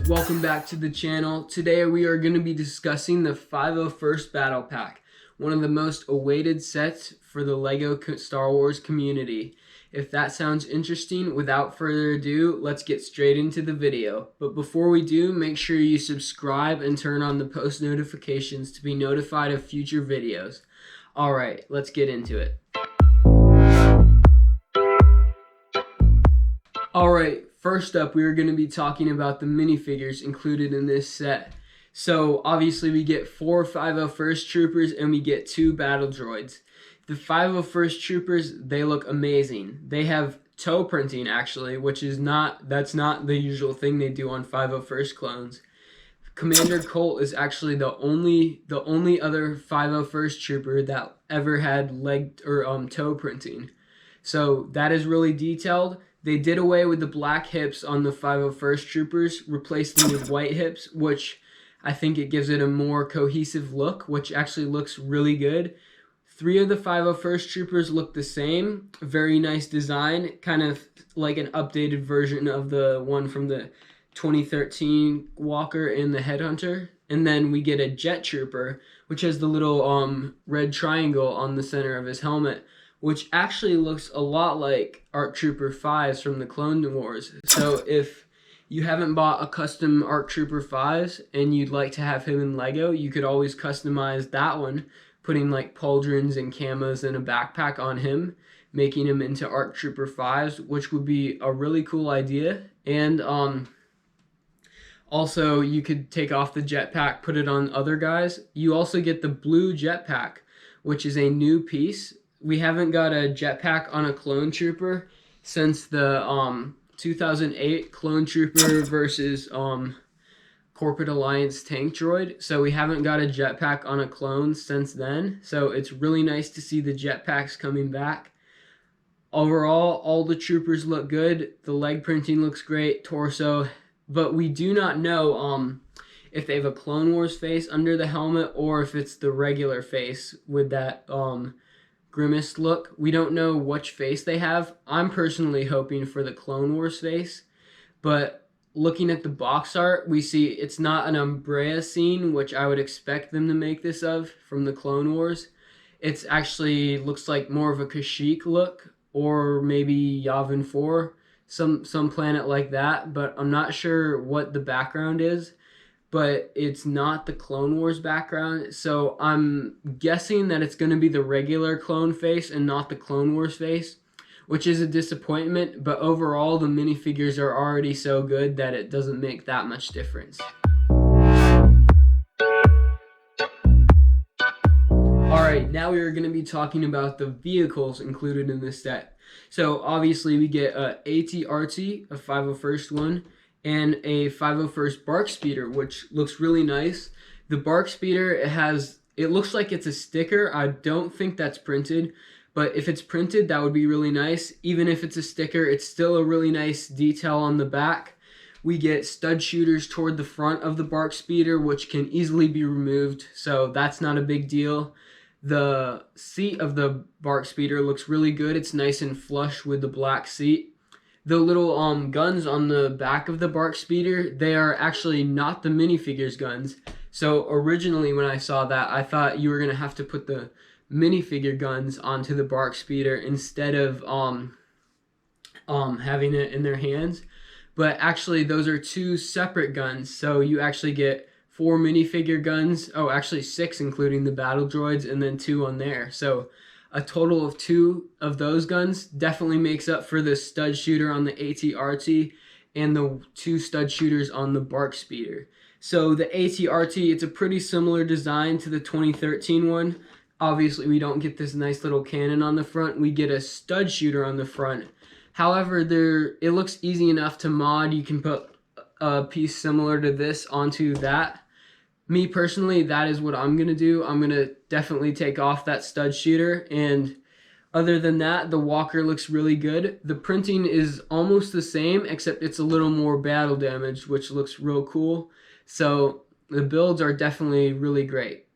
Welcome back to the channel. Today we are going to be discussing the 501st Battle Pack, one of the most awaited sets for the LEGO Star Wars community. If that sounds interesting, without further ado, let's get straight into the video. But before we do, make sure you subscribe and turn on the post notifications to be notified of future videos. Alright, let's get into it. Alright, first up we are going to be talking about the minifigures included in this set. So obviously we get 4 501st Troopers and we get 2 battle droids. The 501st Troopers, they look amazing. They have toe printing actually, which is that's not the usual thing they do on 501st clones. Commander Colt is actually the only other 501st Trooper that ever had leg or toe printing. So that is really detailed. They did away with the black hips on the 501st Troopers, replaced them with white hips, which I think it gives it a more cohesive look, which actually looks really good. 3 of the 501st Troopers look the same. Very nice design, kind of like an updated version of the one from the 2013 Walker and the Headhunter. And then we get a Jet Trooper, which has the little red triangle on the center of his helmet, which actually looks a lot like ARC Trooper 5s from the Clone Wars. So if you haven't bought a custom ARC Trooper 5s and you'd like to have him in LEGO, you could always customize that one, putting like pauldrons and camas and a backpack on him, making him into ARC Trooper 5s, which would be a really cool idea. And also you could take off the jetpack, put it on other guys. You also get the blue jetpack, which is a new piece. We haven't got a jetpack on a clone trooper since the 2008 clone trooper versus Corporate Alliance tank droid. So we haven't got a jetpack on a clone since then. So it's really nice to see the jetpacks coming back. Overall, all the troopers look good. The leg printing looks great, torso. But we do not know if they have a Clone Wars face under the helmet or if it's the regular face with that Grimace look. We don't know which face they have. I'm personally hoping for the Clone Wars face, but looking at the box art, we see it's not an Umbrea scene, which I would expect them to make this of from the Clone Wars. It's actually looks like more of a Kashyyyk look, or maybe Yavin 4, some planet like that, but I'm not sure what the background is. But it's not the Clone Wars background, so I'm guessing that it's going to be the regular clone face and not the Clone Wars face, which is a disappointment, but overall the minifigures are already so good that it doesn't make that much difference. Alright, now we are going to be talking about the vehicles included in this set. So obviously we get a AT-RT, a 501st one, and a 501st Bark Speeder, which looks really nice. The Bark Speeder, it looks like it's a sticker. I don't think that's printed, but if it's printed, that would be really nice. Even if it's a sticker, it's still a really nice detail on the back. We get stud shooters toward the front of the Bark Speeder, which can easily be removed, so that's not a big deal. The seat of the Bark Speeder looks really good. It's nice and flush with the black seat. The little guns on the back of the Bark Speeder, they are actually not the minifigures guns. So originally when I saw that, I thought you were going to have to put the minifigure guns onto the Bark Speeder instead of having it in their hands. But actually those are 2 separate guns, so you actually get 4 minifigure guns. Oh, actually 6 including the battle droids, and then 2 on there. So a total of 2 of those guns definitely makes up for the stud shooter on the AT-RT and the 2 stud shooters on the Bark Speeder. So the AT-RT, it's a pretty similar design to the 2013 one. Obviously we don't get this nice little cannon on the front. We get a stud shooter on the front. However, it looks easy enough to mod. You can put a piece similar to this onto that. Me personally, that is what I'm going to do. I'm going to definitely take off that stud shooter, and other than that, the walker looks really good. The printing is almost the same, except it's a little more battle damage, which looks real cool. So the builds are definitely really great.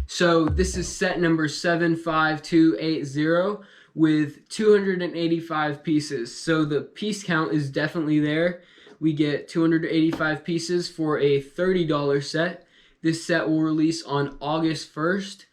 So this is set number 75280. with 285 pieces. So the piece count is definitely there. We get 285 pieces for a $30 set. This set will release on August 1st.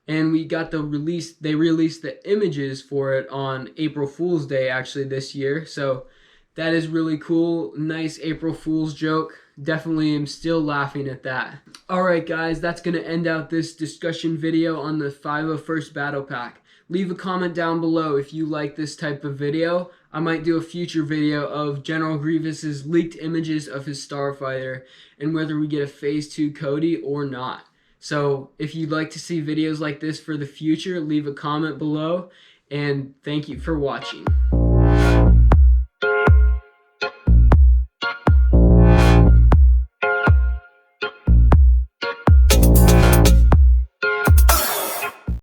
And we got they released the images for it on April Fool's Day actually this year. So that is really cool. Nice April Fool's joke. Definitely am still laughing at that. Alright guys, that's going to end out this discussion video on the 501st Battle Pack. Leave a comment down below if you like this type of video. I might do a future video of General Grievous's leaked images of his starfighter and whether we get a Phase 2 Cody or not. So if you'd like to see videos like this for the future, leave a comment below, and thank you for watching.